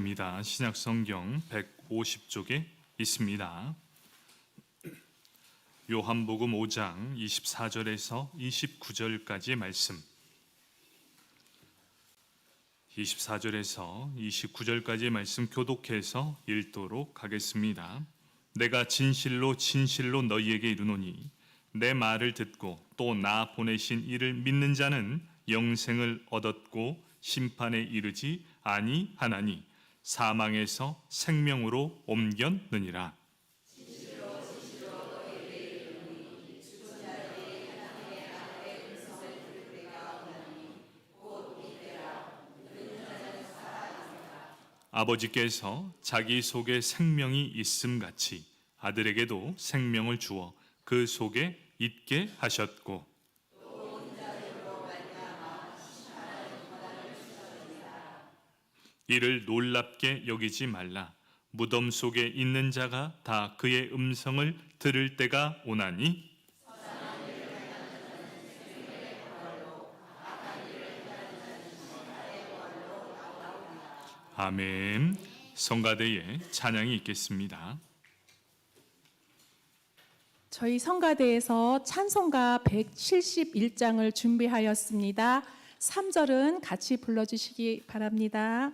입니다. 신약성경 150쪽에 있습니다. 요한복음 5장 24절에서 29절까지의 말씀, 24절에서 29절까지의 말씀 교독해서 읽도록 하겠습니다. 내가 진실로 진실로 너희에게 이르노니 내 말을 듣고 또 나 보내신 이를 믿는 자는 영생을 얻었고 심판에 이르지 아니하나니 사망에서 생명으로 옮겼느니라. 아버지께서 자기 속에 생명이 있음같이 아들에게도 생명을 주어 그 속에 있게 하셨고 이를 놀랍게 여기지 말라. 무덤 속에 있는 자가 다 그의 음성을 들을 때가 오나니 아멘. 성가대에 찬양이 있겠습니다. 저희 성가대에서 찬송가 171장을 준비하였습니다. 3절은 같이 불러주시기 바랍니다.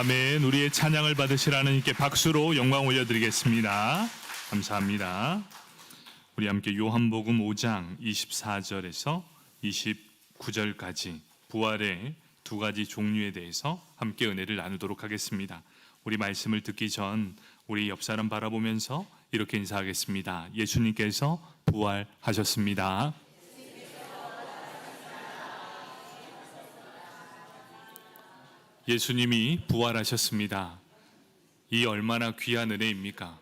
아멘. 우리의 찬양을 받으실 하나님께 박수로 영광 올려드리겠습니다. 감사합니다. 우리 함께 요한복음 5장 24절에서 29절까지 부활의 두 가지 종류에 대해서 함께 은혜를 나누도록 하겠습니다. 우리 말씀을 듣기 전 우리 옆 사람 바라보면서 이렇게 인사하겠습니다. 예수님께서 부활하셨습니다. 예수님이 부활하셨습니다. 이 얼마나 귀한 은혜입니까?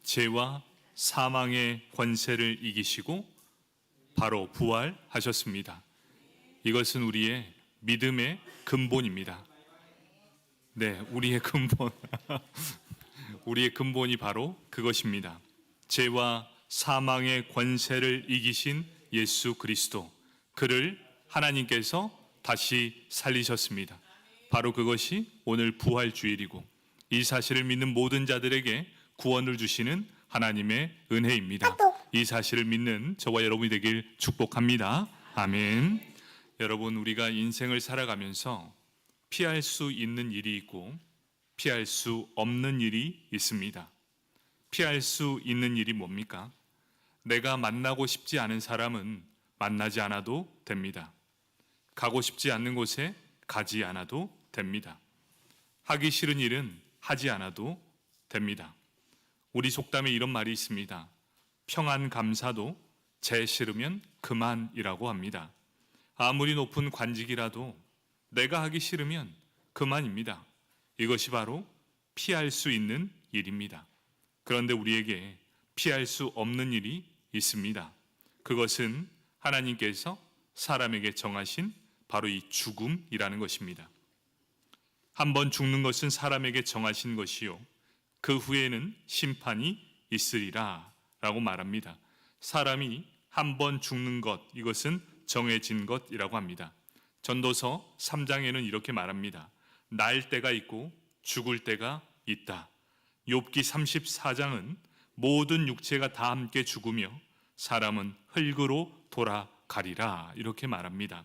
죄와 사망의 권세를 이기시고 바로 부활하셨습니다. 이것은 우리의 믿음의 근본입니다. 네, 우리의 근본. 우리의 근본이 바로 그것입니다. 죄와 사망의 권세를 이기신 예수 그리스도, 그를 하나님께서 다시 살리셨습니다. 바로 그것이 오늘 부활주일이고 이 사실을 믿는 모든 자들에게 구원을 주시는 하나님의 은혜입니다. 이 사실을 믿는 저와 여러분이 되길 축복합니다. 아멘. 여러분, 우리가 인생을 살아가면서 피할 수 있는 일이 있고 피할 수 없는 일이 있습니다. 피할 수 있는 일이 뭡니까? 내가 만나고 싶지 않은 사람은 만나지 않아도 됩니다. 가고 싶지 않는 곳에 가지 않아도 됩니다. 하기 싫은 일은 하지 않아도 됩니다. 우리 속담에 이런 말이 있습니다. 평안 감사도 제 싫으면 그만이라고 합니다. 아무리 높은 관직이라도 내가 하기 싫으면 그만입니다. 이것이 바로 피할 수 있는 일입니다. 그런데 우리에게 피할 수 없는 일이 있습니다. 그것은 하나님께서 사람에게 정하신 바로 이 죽음이라는 것입니다. 한번 죽는 것은 사람에게 정하신 것이요, 그 후에는 심판이 있으리라 라고 말합니다. 사람이 한번 죽는 것, 이것은 정해진 것이라고 합니다. 전도서 3장에는 이렇게 말합니다. 날 때가 있고 죽을 때가 있다. 욥기 34장은 모든 육체가 다 함께 죽으며 사람은 흙으로 돌아가리라 이렇게 말합니다.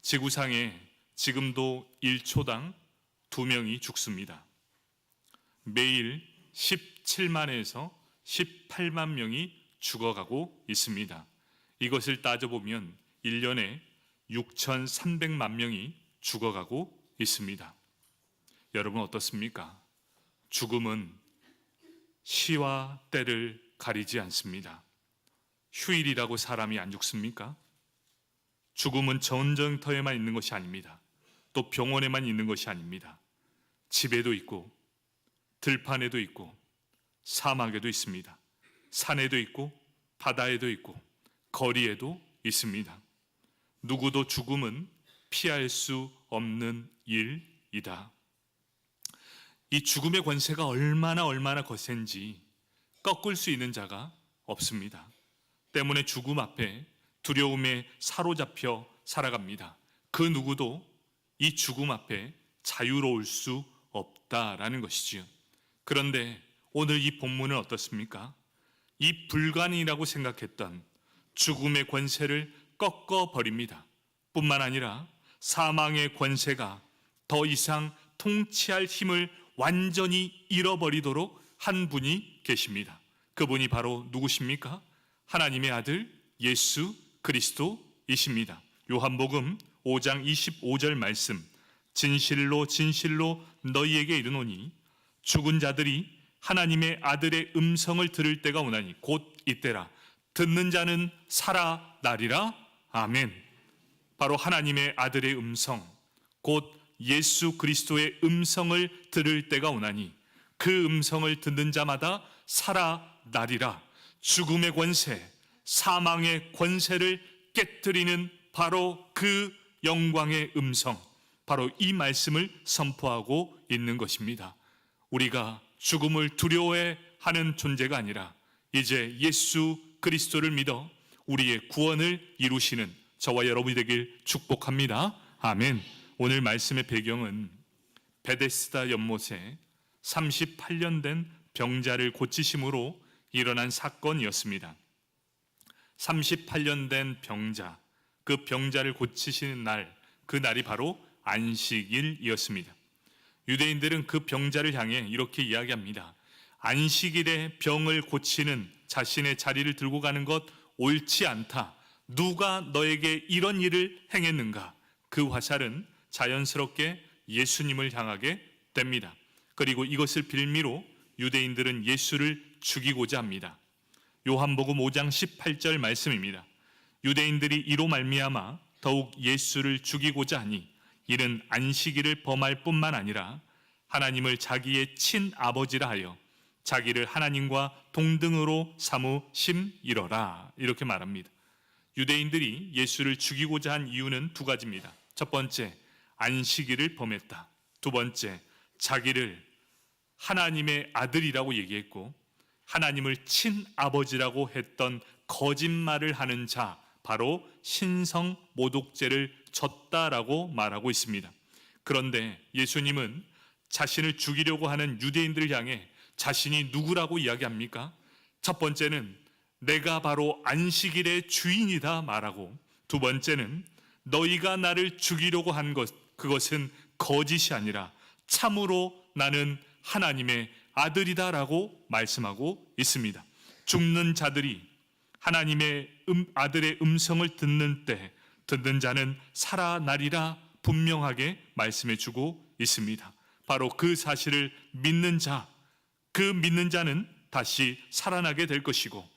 지구상에 지금도 1초당 2명이 죽습니다. 매일 17만에서 18만 명이 죽어가고 있습니다. 이것을 따져보면 1년에 6,300만 명이 죽어가고 있습니다. 여러분 어떻습니까? 죽음은 시와 때를 가리지 않습니다. 휴일이라고 사람이 안 죽습니까? 죽음은 전쟁터에만 있는 것이 아닙니다. 또 병원에만 있는 것이 아닙니다. 집에도 있고 들판에도 있고 사막에도 있습니다. 산에도 있고 바다에도 있고 거리에도 있습니다. 누구도 죽음은 피할 수 없는 일이다. 이 죽음의 권세가 얼마나 거센지 꺾을 수 있는 자가 없습니다. 때문에 죽음 앞에 두려움에 사로잡혀 살아갑니다. 그 누구도 이 죽음 앞에 자유로울 수 없다라는 것이지요. 그런데 오늘 이 본문은 어떻습니까? 이 불가능이라고 생각했던 죽음의 권세를 꺾어버립니다. 뿐만 아니라 사망의 권세가 더 이상 통치할 힘을 완전히 잃어버리도록 한 분이 계십니다. 그분이 바로 누구십니까? 하나님의 아들 예수 그리스도이십니다. 요한복음 5장 25절 말씀, 진실로 진실로 너희에게 이르노니 죽은 자들이 하나님의 아들의 음성을 들을 때가 오나니 곧 이때라. 듣는 자는 살아나리라. 아멘. 바로 하나님의 아들의 음성, 곧 예수 그리스도의 음성을 들을 때가 오나니 그 음성을 듣는 자마다 살아나리라. 죽음의 권세, 사망의 권세를 깨뜨리는 바로 그 영광의 음성, 바로 이 말씀을 선포하고 있는 것입니다. 우리가 죽음을 두려워하는 존재가 아니라 이제 예수 그리스도를 믿어 우리의 구원을 이루시는 저와 여러분이 되길 축복합니다. 아멘. 오늘 말씀의 배경은 베데스다 연못에 38년 된 병자를 고치심으로 일어난 사건이었습니다. 38년 된 병자, 그 병자를 고치시는 날, 그 날이 바로 안식일이었습니다. 유대인들은 그 병자를 향해 이렇게 이야기합니다. 안식일에 병을 고치는 자신의 자리를 들고 가는 것 옳지 않다. 누가 너에게 이런 일을 행했는가? 그 화살은 자연스럽게 예수님을 향하게 됩니다. 그리고 이것을 빌미로 유대인들은 예수를 죽이고자 합니다. 요한복음 5장 18절 말씀입니다. 유대인들이 이로 말미암아 더욱 예수를 죽이고자 하니 이는 안식일을 범할 뿐만 아니라 하나님을 자기의 친아버지라 하여 자기를 하나님과 동등으로 삼으심이로라. 이렇게 말합니다. 유대인들이 예수를 죽이고자 한 이유는 두 가지입니다. 첫 번째, 안식일을 범했다. 두 번째, 자기를 하나님의 아들이라고 얘기했고 하나님을 친아버지라고 했던 거짓말을 하는 자, 바로 신성 모독죄를 졌다라고 말하고 있습니다. 그런데 예수님은 자신을 죽이려고 하는 유대인들을 향해 자신이 누구라고 이야기합니까? 첫 번째는 내가 바로 안식일의 주인이다 말하고, 두 번째는 너희가 나를 죽이려고 한 것, 그것은 거짓이 아니라 참으로 나는 하나님의 아들이다라고 말씀하고 있습니다. 죽는 자들이 하나님의 아들의 음성을 듣는 때 듣는 자는 살아나리라 분명하게 말씀해 주고 있습니다. 바로 그 사실을 믿는 자, 그 믿는 자는 다시 살아나게 될 것이고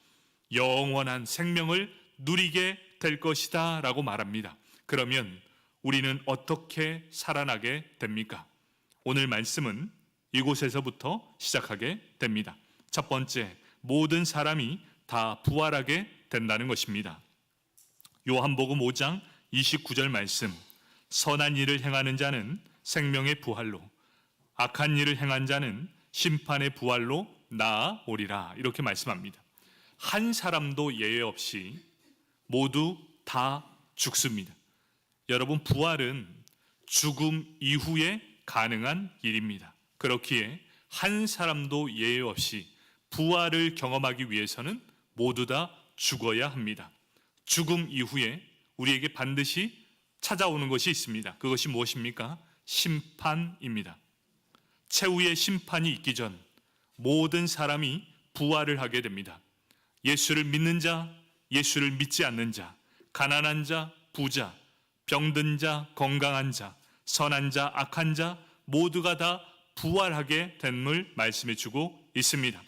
영원한 생명을 누리게 될 것이다 라고 말합니다. 그러면 우리는 어떻게 살아나게 됩니까? 오늘 말씀은 이곳에서부터 시작하게 됩니다. 첫 번째, 모든 사람이 다 부활하게 된다는 것입니다. 요한복음 5장 29절 말씀, 선한 일을 행하는 자는 생명의 부활로, 악한 일을 행한 자는 심판의 부활로 나아오리라. 이렇게 말씀합니다. 한 사람도 예외 없이 모두 다 죽습니다. 여러분, 부활은 죽음 이후에 가능한 일입니다. 그렇기에 한 사람도 예외 없이 부활을 경험하기 위해서는 모두 다 죽어야 합니다. 죽음 이후에 우리에게 반드시 찾아오는 것이 있습니다. 그것이 무엇입니까? 심판입니다. 최후의 심판이 있기 전 모든 사람이 부활을 하게 됩니다. 예수를 믿는 자, 예수를 믿지 않는 자, 가난한 자, 부자, 병든 자, 건강한 자, 선한 자, 악한 자 모두가 다 부활하게 된을 말씀해 주고 있습니다.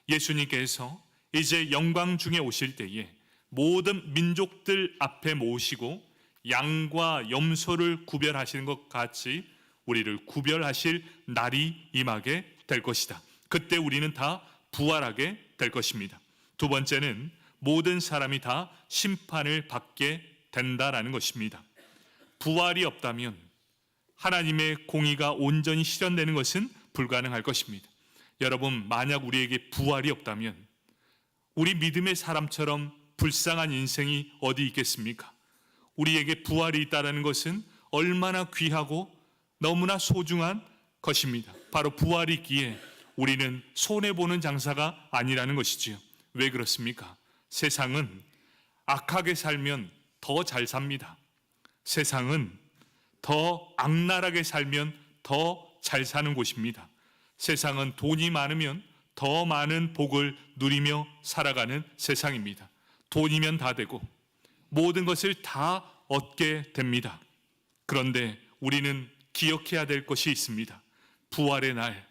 예수님께서 이제 영광 중에 오실 때에 모든 민족들 앞에 모으시고 양과 염소를 구별하시는 것 같이 우리를 구별하실 날이 임하게 될 것이다. 그때 우리는 다 부활하게 될 것입니다. 두 번째는 모든 사람이 다 심판을 받게 된다라는 것입니다. 부활이 없다면 하나님의 공의가 온전히 실현되는 것은 불가능할 것입니다. 여러분, 만약 우리에게 부활이 없다면 우리 믿음의 사람처럼 불쌍한 인생이 어디 있겠습니까? 우리에게 부활이 있다는 것은 얼마나 귀하고 너무나 소중한 것입니다. 바로 부활이 있기에 우리는 손해보는 장사가 아니라는 것이지요. 왜 그렇습니까? 세상은 악하게 살면 더 잘 삽니다. 세상은 더 악랄하게 살면 더 잘 사는 곳입니다. 세상은 돈이 많으면 더 많은 복을 누리며 살아가는 세상입니다. 돈이면 다 되고 모든 것을 다 얻게 됩니다. 그런데 우리는 기억해야 될 것이 있습니다. 부활의 날,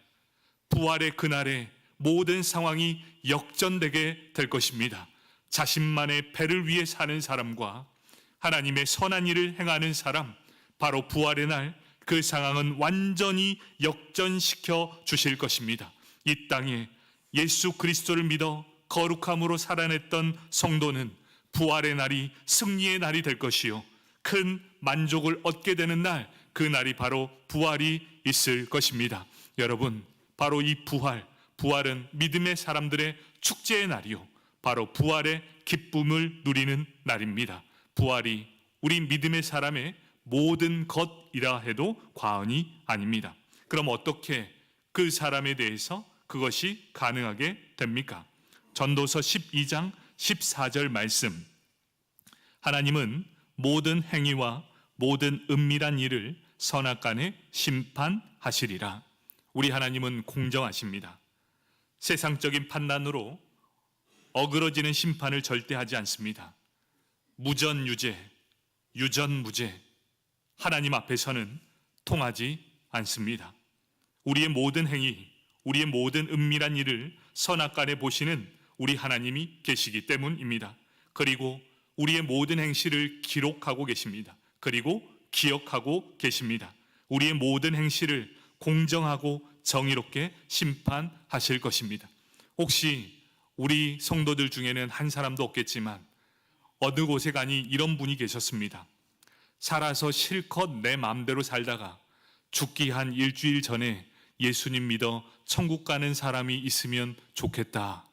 부활의 그날에 모든 상황이 역전되게 될 것입니다. 자신만의 배를 위해 사는 사람과 하나님의 선한 일을 행하는 사람, 바로 부활의 날 그 상황은 완전히 역전시켜 주실 것입니다. 이 땅에 예수 그리스도를 믿어 거룩함으로 살아냈던 성도는 부활의 날이 승리의 날이 될 것이요 큰 만족을 얻게 되는 날, 그 날이 바로 부활이 있을 것입니다. 여러분, 바로 이 부활은 믿음의 사람들의 축제의 날이요 바로 부활의 기쁨을 누리는 날입니다. 부활이 우리 믿음의 사람의 모든 것이라 해도 과언이 아닙니다. 그럼 어떻게 그 사람에 대해서 그것이 가능하게 됩니까? 전도서 12장 14절 말씀, 하나님은 모든 행위와 모든 은밀한 일을 선악간에 심판하시리라. 우리 하나님은 공정하십니다. 세상적인 판단으로 어그러지는 심판을 절대 하지 않습니다. 무전유죄, 유전무죄, 하나님 앞에서는 통하지 않습니다. 우리의 모든 행위, 우리의 모든 은밀한 일을 선악간에 보시는 우리 하나님이 계시기 때문입니다. 그리고 우리의 모든 행실을 기록하고 계십니다. 그리고 기억하고 계십니다. 우리의 모든 행실을 공정하고 정의롭게 심판하실 것입니다. 혹시 우리 성도들 중에는 한 사람도 없겠지만 어느 곳에 가니 이런 분이 계셨습니다. 살아서 실컷 내 마음대로 살다가 죽기 한 일주일 전에 예수님 믿어 천국 가는 사람이 있으면 좋겠다.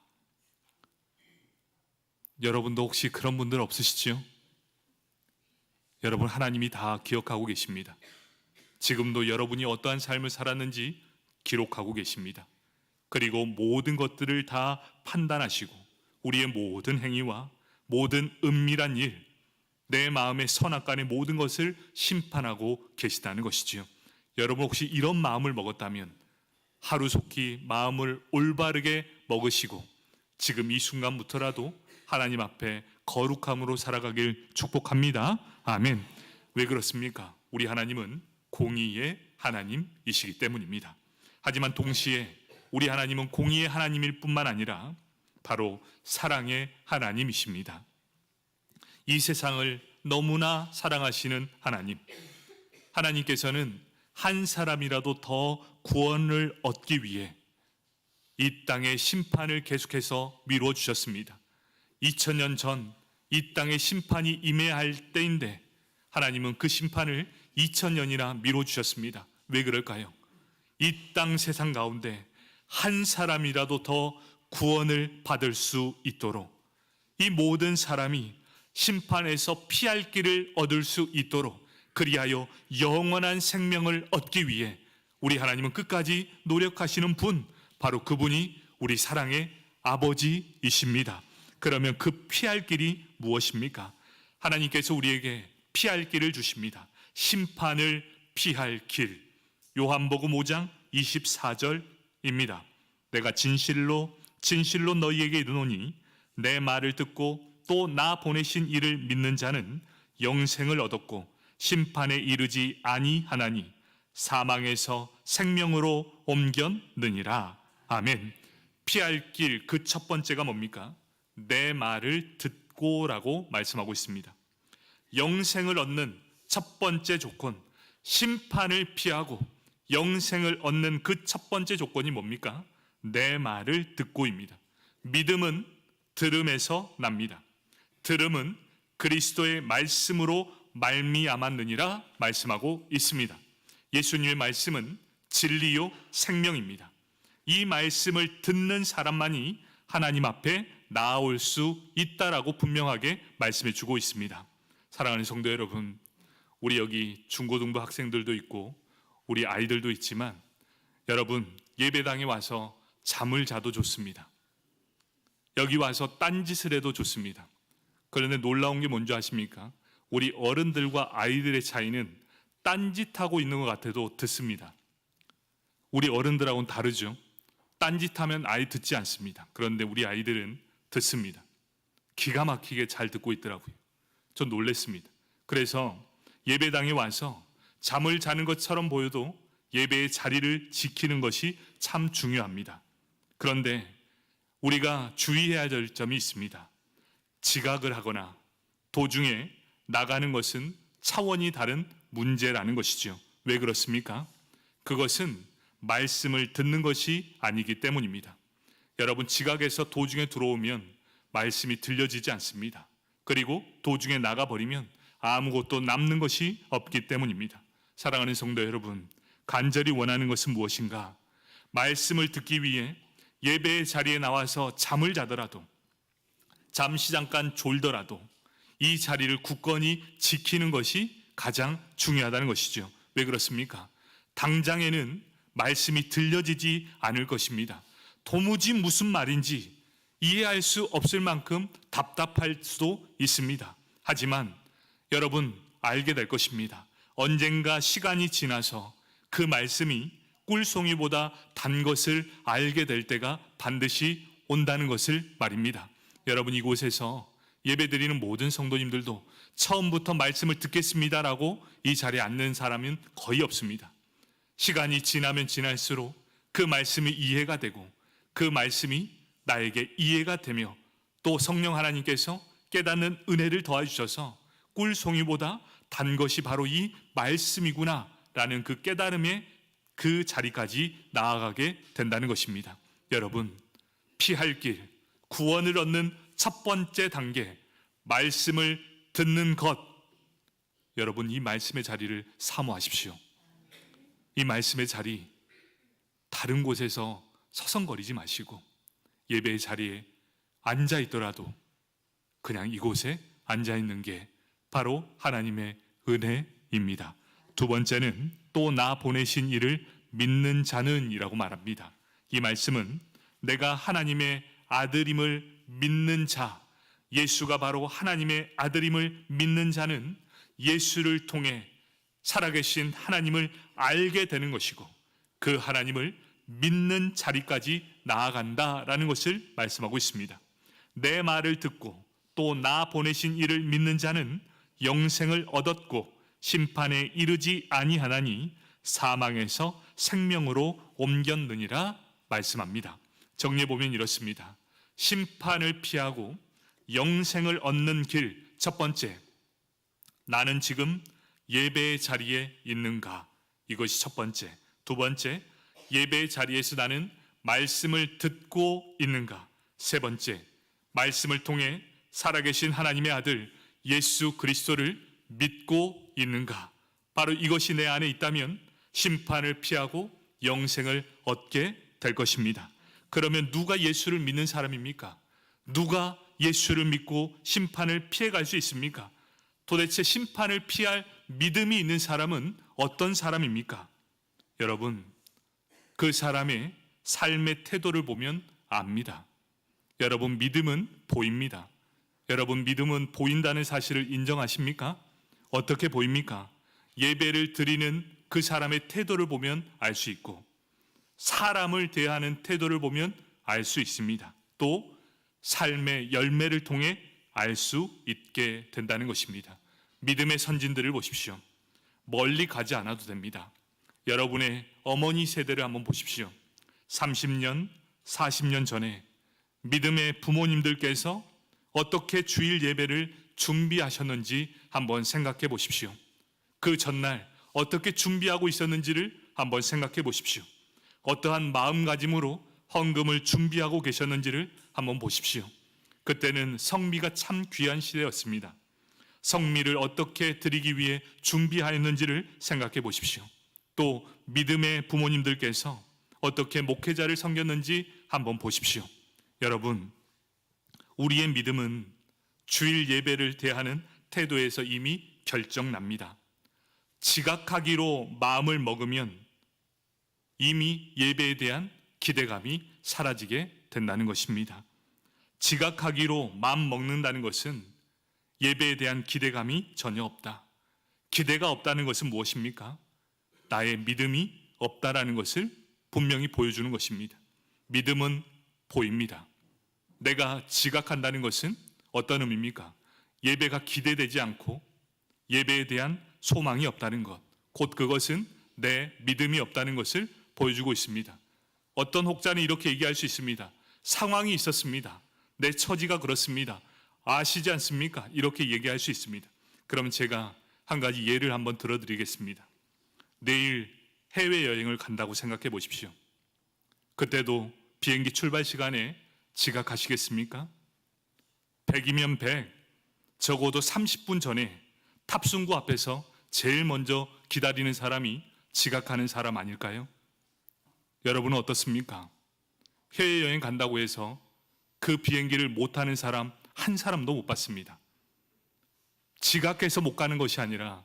여러분도 혹시 그런 분들 없으시지요? 여러분, 하나님이 다 기억하고 계십니다. 지금도 여러분이 어떠한 삶을 살았는지 기록하고 계십니다. 그리고 모든 것들을 다 판단하시고 우리의 모든 행위와 모든 은밀한 일, 내 마음의 선악간의 모든 것을 심판하고 계시다는 것이지요. 여러분, 혹시 이런 마음을 먹었다면 하루속히 마음을 올바르게 먹으시고 지금 이 순간부터라도 하나님 앞에 거룩함으로 살아가길 축복합니다. 아멘. 왜 그렇습니까? 우리 하나님은 공의의 하나님이시기 때문입니다. 하지만 동시에 우리 하나님은 공의의 하나님일 뿐만 아니라 바로 사랑의 하나님이십니다. 이 세상을 너무나 사랑하시는 하나님, 하나님께서는 한 사람이라도 더 구원을 얻기 위해 이 땅의 심판을 계속해서 미루어 주셨습니다. 2000년 전 이 땅의 심판이 임해야 할 때인데 하나님은 그 심판을 2000년이나 미루어 주셨습니다. 왜 그럴까요? 이 땅 세상 가운데 한 사람이라도 더 구원을 받을 수 있도록, 이 모든 사람이 심판에서 피할 길을 얻을 수 있도록, 그리하여 영원한 생명을 얻기 위해 우리 하나님은 끝까지 노력하시는 분, 바로 그분이 우리 사랑의 아버지이십니다. 그러면 그 피할 길이 무엇입니까? 하나님께서 우리에게 피할 길을 주십니다. 심판을 피할 길. 요한복음 5장 24절입니다. 내가 진실로 진실로 너희에게 이르노니 내 말을 듣고 또 나 보내신 이를 믿는 자는 영생을 얻었고 심판에 이르지 아니하나니 사망에서 생명으로 옮겼느니라. 아멘. 피할 길 그 첫 번째가 뭡니까? 내 말을 듣고라고 말씀하고 있습니다. 영생을 얻는 첫 번째 조건, 심판을 피하고 영생을 얻는 그 첫 번째 조건이 뭡니까? 내 말을 듣고입니다. 믿음은 들음에서 납니다. 들음은 그리스도의 말씀으로 말미암았느니라 말씀하고 있습니다. 예수님의 말씀은 진리요 생명입니다. 이 말씀을 듣는 사람만이 하나님 앞에 나아올 수 있다라고 분명하게 말씀해 주고 있습니다. 사랑하는 성도 여러분, 우리 여기 중고등부 학생들도 있고 우리 아이들도 있지만 여러분, 예배당에 와서 잠을 자도 좋습니다. 여기 와서 딴짓을 해도 좋습니다. 그런데 놀라운 게 뭔지 아십니까? 우리 어른들과 아이들의 차이는 딴짓하고 있는 것 같아도 듣습니다. 우리 어른들하고는 다르죠. 딴짓하면 아이 듣지 않습니다. 그런데 우리 아이들은 듣습니다. 기가 막히게 잘 듣고 있더라고요. 전 놀랬습니다. 그래서 예배당에 와서 잠을 자는 것처럼 보여도 예배의 자리를 지키는 것이 참 중요합니다. 그런데 우리가 주의해야 될 점이 있습니다. 지각을 하거나 도중에 나가는 것은 차원이 다른 문제라는 것이죠. 왜 그렇습니까? 그것은 말씀을 듣는 것이 아니기 때문입니다. 여러분, 지각해서 도중에 들어오면 말씀이 들려지지 않습니다. 그리고 도중에 나가버리면 아무것도 남는 것이 없기 때문입니다. 사랑하는 성도 여러분, 간절히 원하는 것은 무엇인가? 말씀을 듣기 위해 예배의 자리에 나와서 잠을 자더라도, 잠시 잠깐 졸더라도 이 자리를 굳건히 지키는 것이 가장 중요하다는 것이죠. 왜 그렇습니까? 당장에는 말씀이 들려지지 않을 것입니다. 도무지 무슨 말인지 이해할 수 없을 만큼 답답할 수도 있습니다. 하지만 여러분, 알게 될 것입니다. 언젠가 시간이 지나서 그 말씀이 꿀송이보다 단 것을 알게 될 때가 반드시 온다는 것을 말입니다. 여러분, 이곳에서 예배드리는 모든 성도님들도 처음부터 말씀을 듣겠습니다라고 이 자리에 앉는 사람은 거의 없습니다. 시간이 지나면 지날수록 그 말씀이 이해가 되고 그 말씀이 나에게 이해가 되며 또 성령 하나님께서 깨닫는 은혜를 더해주셔서 꿀송이보다 단 것이 바로 이 말씀이구나 라는 그 깨달음의 그 자리까지 나아가게 된다는 것입니다. 여러분, 피할 길, 구원을 얻는 첫 번째 단계, 말씀을 듣는 것. 여러분, 이 말씀의 자리를 사모하십시오. 이 말씀의 자리, 다른 곳에서 서성거리지 마시고 예배의 자리에 앉아 있더라도 그냥 이곳에 앉아 있는 게 바로 하나님의 은혜입니다. 두 번째는 또 나 보내신 이를 믿는 자는 이라고 말합니다. 이 말씀은 내가 하나님의 아들임을 믿는 자, 예수가 바로 하나님의 아들임을 믿는 자는 예수를 통해 살아계신 하나님을 알게 되는 것이고 그 하나님을 믿는 자리까지 나아간다라는 것을 말씀하고 있습니다. 내 말을 듣고 또 나 보내신 이를 믿는 자는 영생을 얻었고 심판에 이르지 아니하나니 사망에서 생명으로 옮겼느니라 말씀합니다. 정리해 보면 이렇습니다. 심판을 피하고 영생을 얻는 길, 첫 번째, 나는 지금 예배의 자리에 있는가? 이것이 첫 번째. 두 번째, 예배의 자리에서 나는 말씀을 듣고 있는가? 세 번째, 말씀을 통해 살아계신 하나님의 아들 예수 그리스도를 믿고 있는가? 바로 이것이 내 안에 있다면 심판을 피하고 영생을 얻게 될 것입니다. 그러면 누가 예수를 믿는 사람입니까? 누가 예수를 믿고 심판을 피해갈 수 있습니까? 도대체 심판을 피할 믿음이 있는 사람은 어떤 사람입니까? 여러분, 그 사람의 삶의 태도를 보면 압니다. 여러분, 믿음은 보입니다. 여러분, 믿음은 보인다는 사실을 인정하십니까? 어떻게 보입니까? 예배를 드리는 그 사람의 태도를 보면 알 수 있고 사람을 대하는 태도를 보면 알 수 있습니다. 또 삶의 열매를 통해 알 수 있게 된다는 것입니다. 믿음의 선진들을 보십시오. 멀리 가지 않아도 됩니다. 여러분의 어머니 세대를 한번 보십시오. 30년, 40년 전에 믿음의 부모님들께서 어떻게 주일 예배를 준비하셨는지 한번 생각해 보십시오. 그 전날 어떻게 준비하고 있었는지를 한번 생각해 보십시오. 어떠한 마음가짐으로 헌금을 준비하고 계셨는지를 한번 보십시오. 그때는 성미가 참 귀한 시대였습니다. 성미를 어떻게 드리기 위해 준비하였는지를 생각해 보십시오. 또 믿음의 부모님들께서 어떻게 목회자를 섬겼는지 한번 보십시오. 여러분, 우리의 믿음은 주일 예배를 대하는 태도에서 이미 결정납니다. 지각하기로 마음을 먹으면 이미 예배에 대한 기대감이 사라지게 된다는 것입니다. 지각하기로 마음 먹는다는 것은 예배에 대한 기대감이 전혀 없다. 기대가 없다는 것은 무엇입니까? 나의 믿음이 없다라는 것을 분명히 보여주는 것입니다. 믿음은 보입니다. 내가 지각한다는 것은 어떤 의미입니까? 예배가 기대되지 않고 예배에 대한 소망이 없다는 것, 곧 그것은 내 믿음이 없다는 것을 보여주고 있습니다. 어떤 혹자는 이렇게 얘기할 수 있습니다. 상황이 있었습니다. 내 처지가 그렇습니다. 아시지 않습니까? 이렇게 얘기할 수 있습니다. 그럼 제가 한 가지 예를 한번 들어드리겠습니다. 내일 해외여행을 간다고 생각해 보십시오. 그때도 비행기 출발 시간에 지각하시겠습니까? 100이면 100, 적어도 30분 전에 탑승구 앞에서 제일 먼저 기다리는 사람이 지각하는 사람 아닐까요? 여러분은 어떻습니까? 해외여행 간다고 해서 그 비행기를 못 타는 사람 한 사람도 못 봤습니다. 지각해서 못 가는 것이 아니라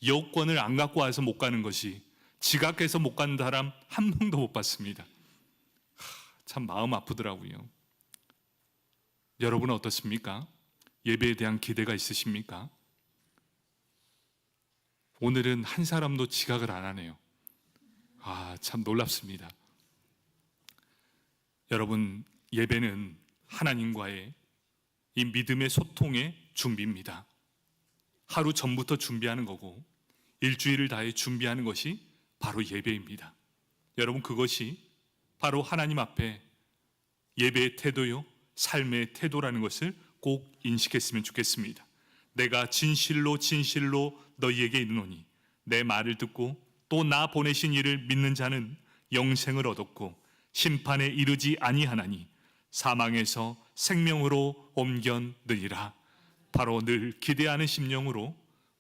여권을 안 갖고 와서 못 가는 것이 지각해서 못 가는 사람 한 명도 못 봤습니다. 참 마음 아프더라고요. 여러분은 어떻습니까? 예배에 대한 기대가 있으십니까? 오늘은 한 사람도 지각을 안 하네요. 참 놀랍습니다. 여러분, 예배는 하나님과의 이 믿음의 소통의 준비입니다. 하루 전부터 준비하는 거고 일주일을 다해 준비하는 것이 바로 예배입니다. 여러분, 그것이 바로 하나님 앞에 예배의 태도요, 삶의 태도라는 것을 꼭 인식했으면 좋겠습니다. 내가 진실로 진실로 너희에게 이르노니 내 말을 듣고 또 나 보내신 이를 믿는 자는 영생을 얻었고 심판에 이르지 아니하나니 사망에서 생명으로 옮겨느니라. 바로 늘 기대하는 심령으로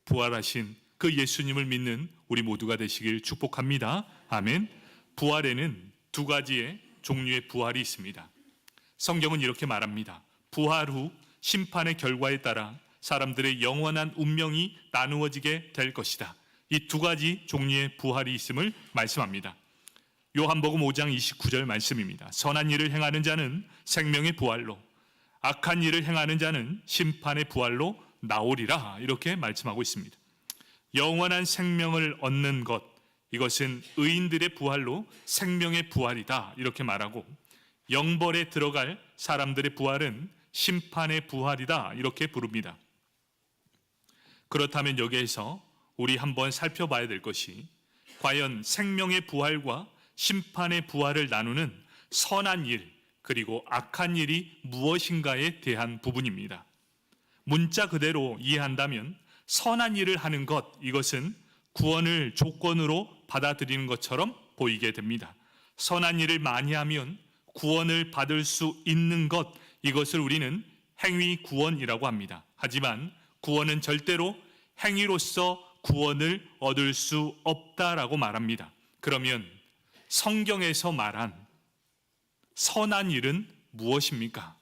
부활하신 그 예수님을 믿는 우리 모두가 되시길 축복합니다. 아멘. 부활에는 두 가지의 종류의 부활이 있습니다. 성경은 이렇게 말합니다. 부활 후 심판의 결과에 따라 사람들의 영원한 운명이 나누어지게 될 것이다. 이 두 가지 종류의 부활이 있음을 말씀합니다. 요한복음 5장 29절 말씀입니다. 선한 일을 행하는 자는 생명의 부활로, 악한 일을 행하는 자는 심판의 부활로 나오리라. 이렇게 말씀하고 있습니다. 영원한 생명을 얻는 것, 이것은 의인들의 부활로 생명의 부활이다. 이렇게 말하고, 영벌에 들어갈 사람들의 부활은 심판의 부활이다. 이렇게 부릅니다. 그렇다면 여기에서 우리 한번 살펴봐야 될 것이 과연 생명의 부활과 심판의 부활을 나누는 선한 일 그리고 악한 일이 무엇인가에 대한 부분입니다. 문자 그대로 이해한다면 선한 일을 하는 것, 이것은 구원을 조건으로 받아들이는 것처럼 보이게 됩니다. 선한 일을 많이 하면 구원을 받을 수 있는 것, 이것을 우리는 행위 구원이라고 합니다. 하지만 구원은 절대로 행위로서 구원을 얻을 수 없다라고 말합니다. 그러면 성경에서 말한 선한 일은 무엇입니까?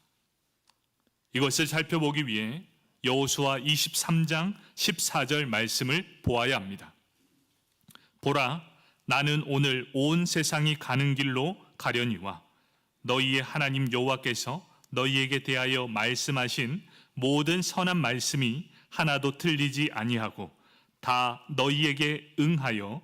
이것을 살펴보기 위해 여호수아 23장 14절 말씀을 보아야 합니다. 보라, 나는 오늘 온 세상이 가는 길로 가려니와 너희의 하나님 여호와께서 너희에게 대하여 말씀하신 모든 선한 말씀이 하나도 틀리지 아니하고 다 너희에게 응하여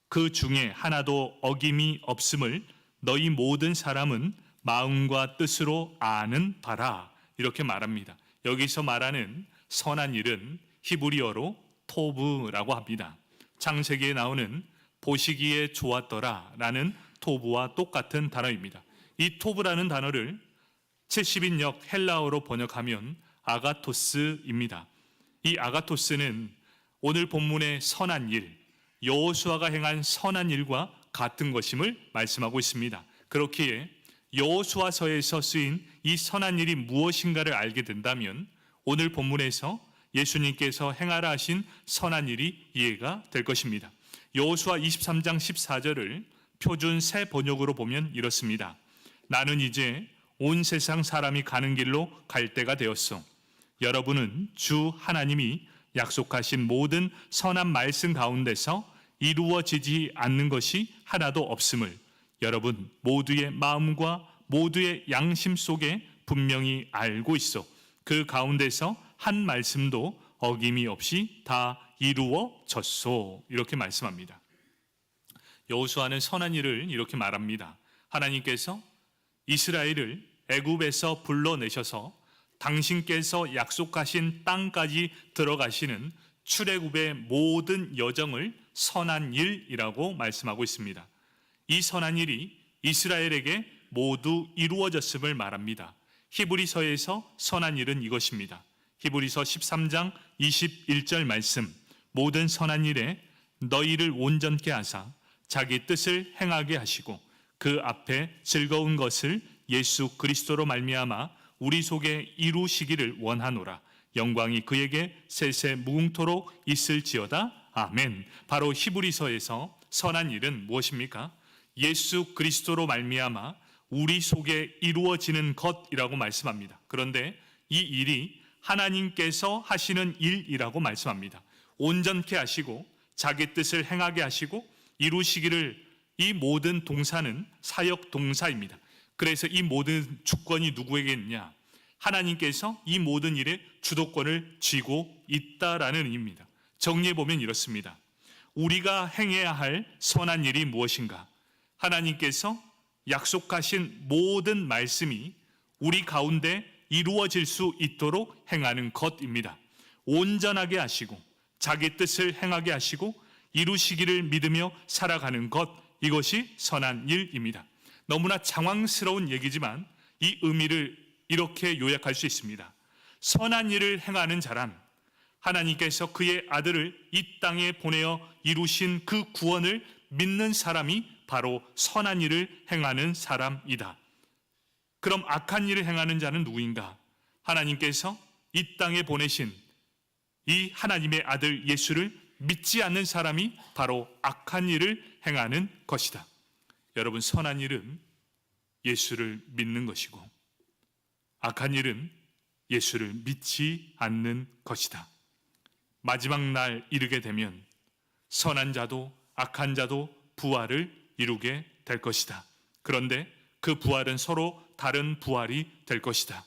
그 중에 하나도 어김이 없음을 너희 모든 사람은 마음과 뜻으로 아는 바라. 이렇게 말합니다. 여기서 말하는 선한 일은 히브리어로 토브라고 합니다. 창세기에 나오는 보시기에 좋았더라 라는 토브와 똑같은 단어입니다. 이 토브라는 단어를 70인역 헬라어로 번역하면 아가토스입니다. 이 아가토스는 오늘 본문의 선한 일, 여호수아가 행한 선한 일과 같은 것임을 말씀하고 있습니다. 그렇기에 여호수아서에서 쓰인 이 선한 일이 무엇인가를 알게 된다면 오늘 본문에서 예수님께서 행하라 하신 선한 일이 이해가 될 것입니다. 여호수아 23장 14절을 표준 새 번역으로 보면 이렇습니다. 나는 이제 온 세상 사람이 가는 길로 갈 때가 되었소. 여러분은 주 하나님이 약속하신 모든 선한 말씀 가운데서 이루어지지 않는 것이 하나도 없음을 여러분 모두의 마음과 모두의 양심 속에 분명히 알고 있어. 그 가운데서 한 말씀도 어김이 없이 다 이루어졌소. 이렇게 말씀합니다. 여호수아는 선한 일을 이렇게 말합니다. 하나님께서 이스라엘을 애굽에서 불러내셔서 당신께서 약속하신 땅까지 들어가시는 출애굽의 모든 여정을 선한 일이라고 말씀하고 있습니다. 이 선한 일이 이스라엘에게 모두 이루어졌음을 말합니다. 히브리서에서 선한 일은 이것입니다. 히브리서 13장 21절 말씀, 모든 선한 일에 너희를 온전케 하사 자기 뜻을 행하게 하시고 그 앞에 즐거운 것을 예수 그리스도로 말미암아 우리 속에 이루시기를 원하노라. 영광이 그에게 세세 무궁토록 있을지어다. 아멘. 바로 히브리서에서 선한 일은 무엇입니까? 예수 그리스도로 말미암아 우리 속에 이루어지는 것이라고 말씀합니다. 그런데 이 일이 하나님께서 하시는 일이라고 말씀합니다. 온전케 하시고 자기 뜻을 행하게 하시고 이루시기를, 이 모든 동사는 사역 동사입니다. 그래서 이 모든 주권이 누구에게 있냐? 하나님께서 이 모든 일에 주도권을 쥐고 있다라는 의미입니다. 정리해 보면 이렇습니다. 우리가 행해야 할 선한 일이 무엇인가? 하나님께서 약속하신 모든 말씀이 우리 가운데 이루어질 수 있도록 행하는 것입니다. 온전하게 하시고 자기 뜻을 행하게 하시고 이루시기를 믿으며 살아가는 것, 이것이 선한 일입니다. 너무나 장황스러운 얘기지만 이 의미를 이렇게 요약할 수 있습니다. 선한 일을 행하는 자란 하나님께서 그의 아들을 이 땅에 보내어 이루신 그 구원을 믿는 사람이 바로 선한 일을 행하는 사람이다. 그럼 악한 일을 행하는 자는 누구인가? 하나님께서 이 땅에 보내신 이 하나님의 아들 예수를 믿지 않는 사람이 바로 악한 일을 행하는 것이다. 여러분, 선한 일은 예수를 믿는 것이고 악한 일은 예수를 믿지 않는 것이다. 마지막 날 이르게 되면 선한 자도 악한 자도 부활을 이루게 될 것이다. 그런데 그 부활은 서로 다른 부활이 될 것이다.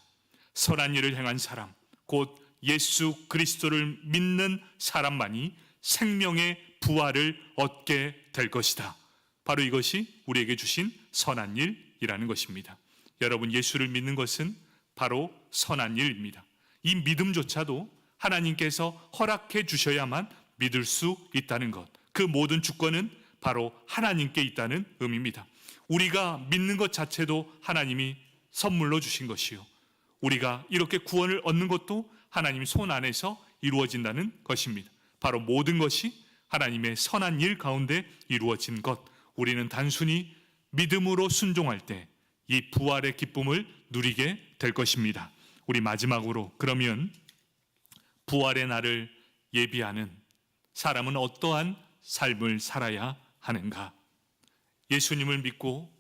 선한 일을 행한 사람, 곧 예수 그리스도를 믿는 사람만이 생명의 부활을 얻게 될 것이다. 바로 이것이 우리에게 주신 선한 일이라는 것입니다. 여러분, 예수를 믿는 것은 바로 선한 일입니다. 이 믿음조차도 하나님께서 허락해 주셔야만 믿을 수 있다는 것, 그 모든 주권은 바로 하나님께 있다는 의미입니다. 우리가 믿는 것 자체도 하나님이 선물로 주신 것이요, 우리가 이렇게 구원을 얻는 것도 하나님 손 안에서 이루어진다는 것입니다. 바로 모든 것이 하나님의 선한 일 가운데 이루어진 것, 우리는 단순히 믿음으로 순종할 때 이 부활의 기쁨을 누리게 될 것입니다. 우리 마지막으로, 그러면 부활의 날을 예비하는 사람은 어떠한 삶을 살아야 하는가? 예수님을 믿고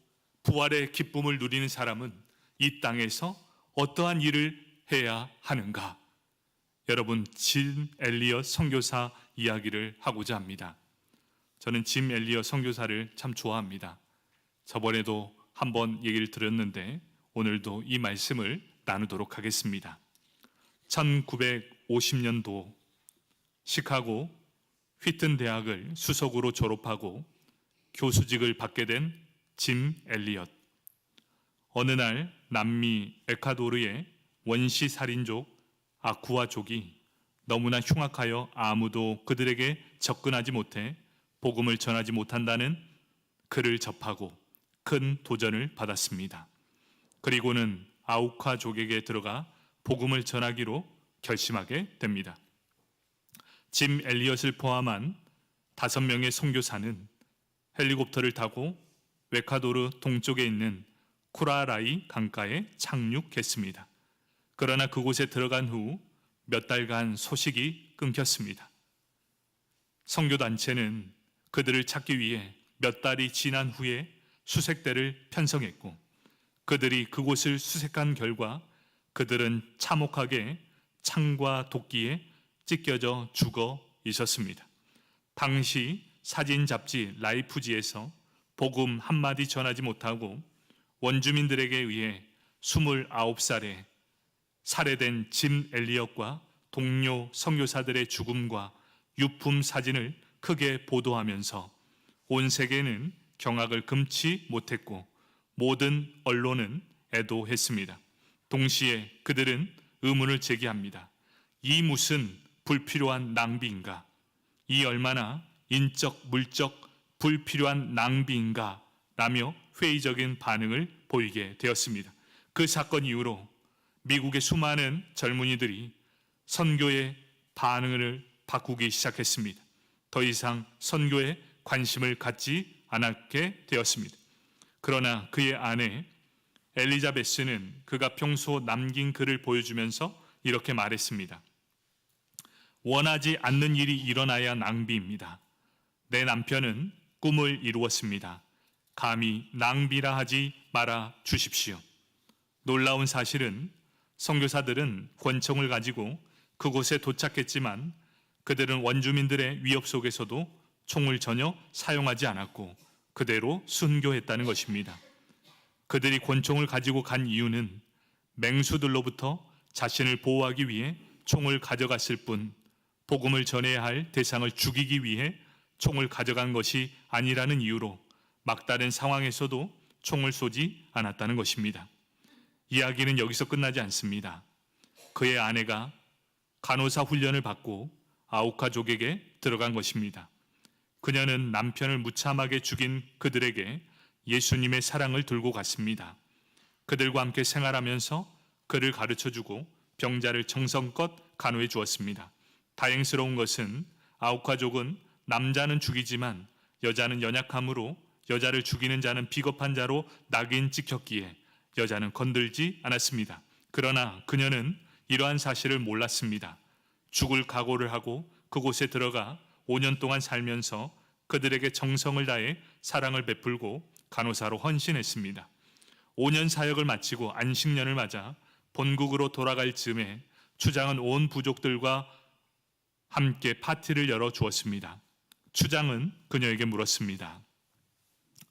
부활의 기쁨을 누리는 사람은 이 땅에서 어떠한 일을 해야 하는가? 여러분, 짐 엘리엇 선교사 이야기를 하고자 합니다. 저는 짐 엘리엇 선교사를 참 좋아합니다. 저번에도 한번 얘기를 들었는데 오늘도 이 말씀을 나누도록 하겠습니다. 1950년도 시카고 휘튼 대학을 수석으로 졸업하고 교수직을 받게 된 짐 엘리엇. 어느 날 남미 에콰도르의 원시 살인족 아쿠아족이 너무나 흉악하여 아무도 그들에게 접근하지 못해 복음을 전하지 못한다는 글을 접하고 큰 도전을 받았습니다. 그리고는 아우카족에게 들어가 복음을 전하기로 결심하게 됩니다. 짐 엘리엇을 포함한 5명의 선교사는 헬리콥터를 타고 에콰도르 동쪽에 있는 쿠라라이 강가에 착륙했습니다. 그러나 그곳에 들어간 후 몇 달간 소식이 끊겼습니다. 선교단체는 그들을 찾기 위해 몇 달이 지난 후에 수색대를 편성했고, 그들이 그곳을 수색한 결과 그들은 참혹하게 창과 도끼에 찢겨져 죽어 있었습니다. 당시 사진 잡지 라이프지에서 복음 한마디 전하지 못하고 원주민들에게 의해 29살에 살해된 짐 엘리엇과 동료 선교사들의 죽음과 유품 사진을 크게 보도하면서 온 세계는 경악을 금치 못했고 모든 언론은 애도했습니다. 동시에 그들은 의문을 제기합니다. 이 무슨 불필요한 낭비인가? 이 얼마나 인적, 물적 불필요한 낭비인가? 라며 회의적인 반응을 보이게 되었습니다. 그 사건 이후로 미국의 수많은 젊은이들이 선교의 반응을 바꾸기 시작했습니다. 더 이상 선교에 관심을 갖지 않게 되었습니다. 그러나 그의 아내 엘리자베스는 그가 평소 남긴 글을 보여주면서 이렇게 말했습니다. 원하지 않는 일이 일어나야 낭비입니다. 내 남편은 꿈을 이루었습니다. 감히 낭비라 하지 말아 주십시오. 놀라운 사실은 선교사들은 권총을 가지고 그곳에 도착했지만 그들은 원주민들의 위협 속에서도 총을 전혀 사용하지 않았고 그대로 순교했다는 것입니다. 그들이 권총을 가지고 간 이유는 맹수들로부터 자신을 보호하기 위해 총을 가져갔을 뿐 복음을 전해야 할 대상을 죽이기 위해 총을 가져간 것이 아니라는 이유로 막다른 상황에서도 총을 쏘지 않았다는 것입니다. 이야기는 여기서 끝나지 않습니다. 그의 아내가 간호사 훈련을 받고 아우카족에게 들어간 것입니다. 그녀는 남편을 무참하게 죽인 그들에게 예수님의 사랑을 들고 갔습니다. 그들과 함께 생활하면서 그를 가르쳐주고 병자를 정성껏 간호해 주었습니다. 다행스러운 것은 아우카족은 남자는 죽이지만 여자는 연약함으로 여자를 죽이는 자는 비겁한 자로 낙인 찍혔기에 여자는 건들지 않았습니다. 그러나 그녀는 이러한 사실을 몰랐습니다. 죽을 각오를 하고 그곳에 들어가 5년 동안 살면서 그들에게 정성을 다해 사랑을 베풀고 간호사로 헌신했습니다. 5년 사역을 마치고 안식년을 맞아 본국으로 돌아갈 즈음에 추장은 온 부족들과 함께 파티를 열어 주었습니다. 추장은 그녀에게 물었습니다.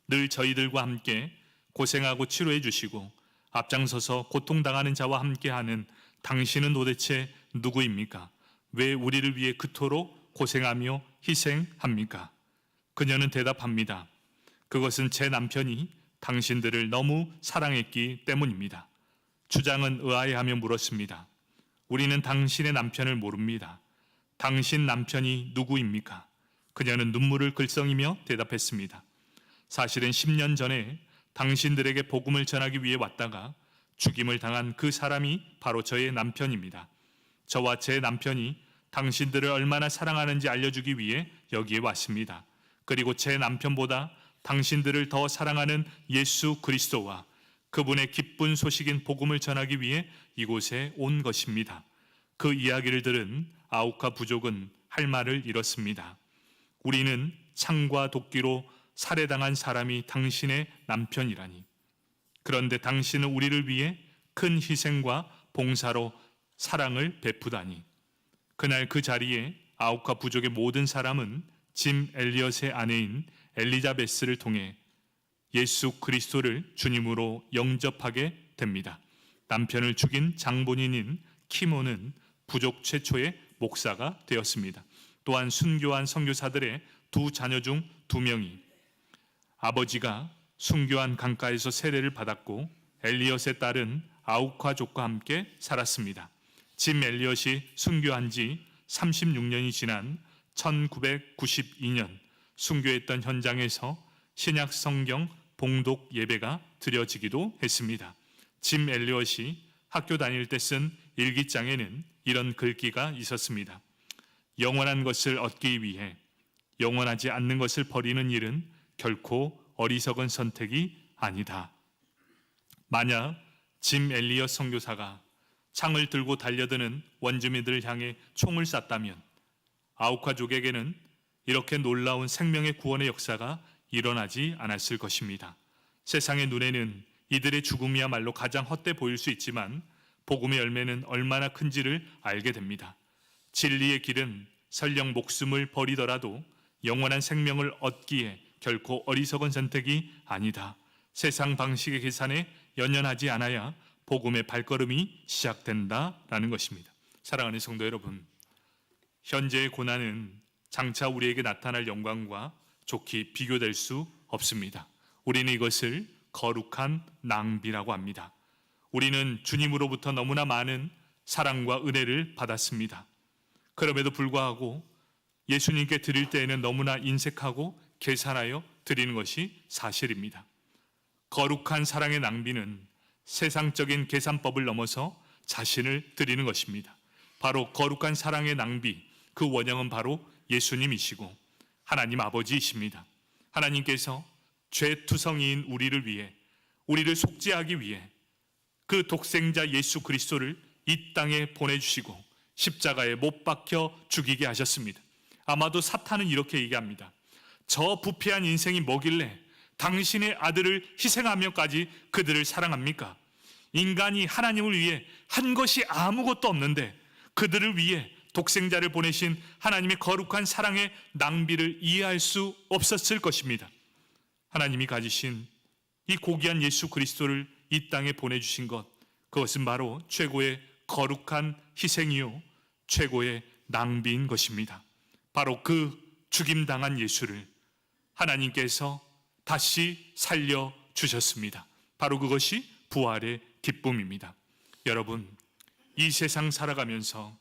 늘 저희들과 함께 고생하고 치료해 주시고 앞장서서 고통당하는 자와 함께하는 당신은 도대체 누구입니까? 왜 우리를 위해 그토록 고생하며 희생합니까? 그녀는 대답합니다. 그것은 제 남편이 당신들을 너무 사랑했기 때문입니다. 추장은 의아해하며 물었습니다. 우리는 당신의 남편을 모릅니다. 당신 남편이 누구입니까? 그녀는 눈물을 글썽이며 대답했습니다. 사실은 10년 전에 당신들에게 복음을 전하기 위해 왔다가 죽임을 당한 그 사람이 바로 저의 남편입니다. 저와 제 남편이 당신들을 얼마나 사랑하는지 알려주기 위해 여기에 왔습니다. 그리고 제 남편보다 당신들을 더 사랑하는 예수 그리스도와 그분의 기쁜 소식인 복음을 전하기 위해 이곳에 온 것입니다. 그 이야기를 들은 아우카 부족은 할 말을 잃었습니다. 우리는 창과 도끼로 살해당한 사람이 당신의 남편이라니. 그런데 당신은 우리를 위해 큰 희생과 봉사로 사랑을 베푸다니. 그날 그 자리에 아우카 부족의 모든 사람은 짐 엘리엇의 아내인 엘리자베스를 통해 예수 그리스도를 주님으로 영접하게 됩니다. 남편을 죽인 장본인인 키모는 부족 최초의 목사가 되었습니다. 또한 순교한 선교사들의 두 자녀 중 2명이 아버지가 순교한 강가에서 세례를 받았고 엘리엇의 딸은 아우카족과 함께 살았습니다. 짐 엘리엇이 순교한 지 36년이 지난 1992년 순교했던 현장에서 신약 성경 봉독 예배가 드려지기도 했습니다. 짐 엘리엇이 학교 다닐 때 쓴 일기장에는 이런 글귀가 있었습니다. 영원한 것을 얻기 위해 영원하지 않는 것을 버리는 일은 결코 어리석은 선택이 아니다. 만약 짐 엘리엇 선교사가 창을 들고 달려드는 원주민들을 향해 총을 쐈다면 아우카족에게는 이렇게 놀라운 생명의 구원의 역사가 일어나지 않았을 것입니다. 세상의 눈에는 이들의 죽음이야말로 가장 헛돼 보일 수 있지만 복음의 열매는 얼마나 큰지를 알게 됩니다. 진리의 길은 설령 목숨을 버리더라도 영원한 생명을 얻기에 결코 어리석은 선택이 아니다. 세상 방식의 계산에 연연하지 않아야 복음의 발걸음이 시작된다라는 것입니다. 사랑하는 성도 여러분, 현재의 고난은 장차 우리에게 나타날 영광과 좋게 비교될 수 없습니다. 우리는 이것을 거룩한 낭비라고 합니다. 우리는 주님으로부터 너무나 많은 사랑과 은혜를 받았습니다. 그럼에도 불구하고 예수님께 드릴 때에는 너무나 인색하고 계산하여 드리는 것이 사실입니다. 거룩한 사랑의 낭비는 세상적인 계산법을 넘어서 자신을 드리는 것입니다. 바로 거룩한 사랑의 낭비, 그 원형은 바로 예수님이시고 하나님 아버지이십니다. 하나님께서 죄투성이인 우리를 위해, 우리를 속죄하기 위해 그 독생자 예수 그리스도를 이 땅에 보내주시고 십자가에 못 박혀 죽이게 하셨습니다. 아마도 사탄은 이렇게 얘기합니다. 저 부패한 인생이 뭐길래 당신의 아들을 희생하며까지 그들을 사랑합니까? 인간이 하나님을 위해 한 것이 아무것도 없는데 그들을 위해 독생자를 보내신 하나님의 거룩한 사랑의 낭비를 이해할 수 없었을 것입니다. 하나님이 가지신 이 고귀한 예수 그리스도를 이 땅에 보내주신 것, 그것은 바로 최고의 거룩한 희생이요 최고의 낭비인 것입니다. 바로 그 죽임당한 예수를 하나님께서 다시 살려주셨습니다. 바로 그것이 부활의 기쁨입니다. 여러분, 이 세상 살아가면서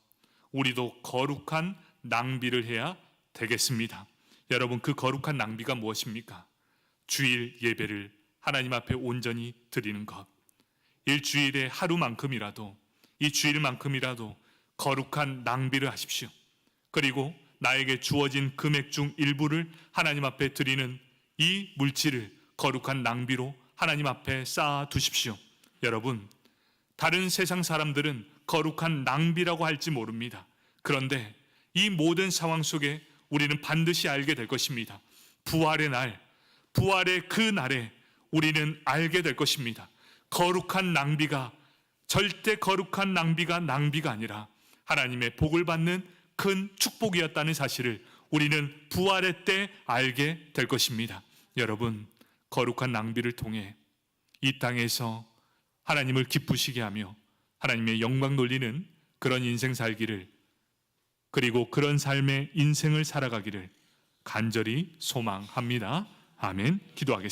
우리도 거룩한 낭비를 해야 되겠습니다. 여러분, 그 거룩한 낭비가 무엇입니까? 주일 예배를 하나님 앞에 온전히 드리는 것. 일주일에 하루만큼이라도, 이 주일만큼이라도 거룩한 낭비를 하십시오. 그리고 나에게 주어진 금액 중 일부를 하나님 앞에 드리는 이 물질을 거룩한 낭비로 하나님 앞에 쌓아 두십시오. 여러분, 다른 세상 사람들은 거룩한 낭비라고 할지 모릅니다. 그런데 이 모든 상황 속에 우리는 반드시 알게 될 것입니다. 부활의 날, 부활의 그 날에 우리는 알게 될 것입니다. 거룩한 낭비가, 절대 거룩한 낭비가 낭비가 아니라 하나님의 복을 받는 큰 축복이었다는 사실을 우리는 부활의 때 알게 될 것입니다. 여러분, 거룩한 낭비를 통해 이 땅에서 하나님을 기쁘시게 하며 하나님의 영광 돌리는 그런 인생 살기를, 그리고 그런 삶의 인생을 살아가기를 간절히 소망합니다. 아멘. 기도하겠습니다.